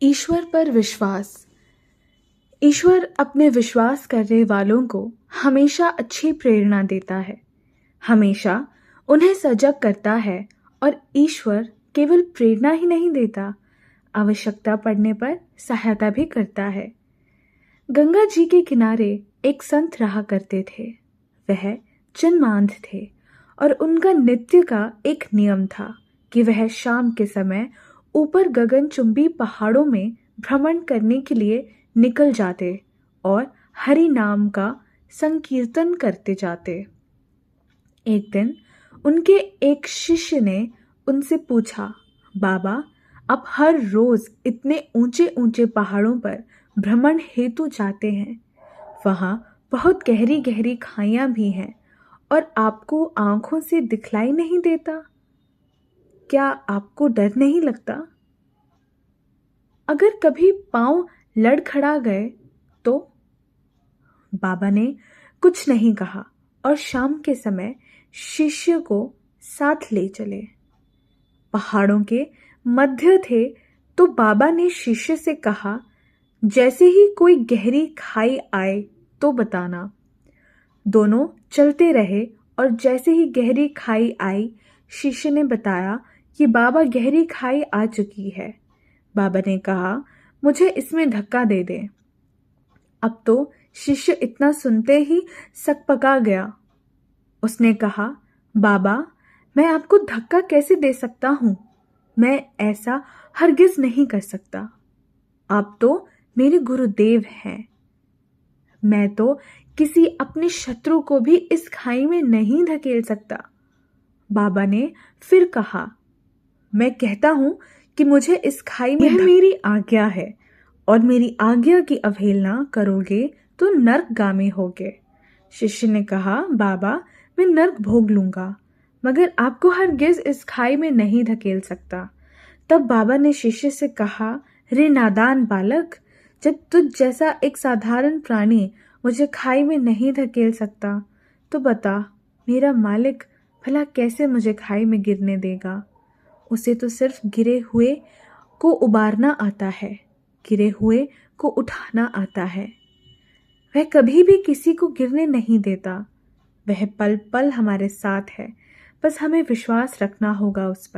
ईश्वर पर विश्वास। ईश्वर अपने विश्वास करने वालों को हमेशा अच्छी प्रेरणा देता है, हमेशा उन्हें सजग करता है और ईश्वर केवल प्रेरणा ही नहीं देता, आवश्यकता पड़ने पर सहायता भी करता है। गंगा जी के किनारे एक संत रहा करते थे। वह जन्मांध थे और उनका नित्य का एक नियम था कि वह शाम के समय ऊपर गगनचुंबी पहाड़ों में भ्रमण करने के लिए निकल जाते और हरि नाम का संकीर्तन करते जाते। एक दिन उनके एक शिष्य ने उनसे पूछा, बाबा, आप हर रोज इतने ऊंचे ऊंचे पहाड़ों पर भ्रमण हेतु जाते हैं, वहां बहुत गहरी गहरी खाइयां भी हैं और आपको आंखों से दिखलाई नहीं देता, क्या आपको डर नहीं लगता? अगर कभी पांव लड़खड़ा गए तो? बाबा ने कुछ नहीं कहा और शाम के समय शिष्य को साथ ले चले। पहाड़ों के मध्य थे तो बाबा ने शिष्य से कहा, जैसे ही कोई गहरी खाई आए तो बताना। दोनों चलते रहे और जैसे ही गहरी खाई आई, शिष्य ने बताया कि बाबा, गहरी खाई आ चुकी है। बाबा ने कहा, मुझे इसमें धक्का दे दे। अब तो शिष्य इतना सुनते ही सकपका गया। उसने कहा, बाबा, मैं आपको धक्का कैसे दे सकता हूँ? मैं ऐसा हरगिज नहीं कर सकता। आप तो मेरे गुरुदेव हैं। मैं तो किसी अपने शत्रु को भी इस खाई में नहीं धकेल सकता। बाबा ने फिर कहा, मैं कहता हूं कि मुझे इस खाई में यह मेरी आज्ञा है और मेरी आज्ञा की अवहेलना करोगे तो नरकगामी होगे। शिष्य ने कहा, बाबा, मैं नरक भोग लूंगा, मगर आपको हरगिज इस खाई में नहीं धकेल सकता। तब बाबा ने शिष्य से कहा, रे नादान बालक, जब तुझ जैसा एक साधारण प्राणी मुझे खाई में नहीं धकेल सकता, तो बता मेरा मालिक भला कैसे मुझे खाई में गिरने देगा? उसे तो सिर्फ गिरे हुए को उबारना आता है, गिरे हुए को उठाना आता है। वह कभी भी किसी को गिरने नहीं देता। वह पल पल हमारे साथ है, बस हमें विश्वास रखना होगा उस पर।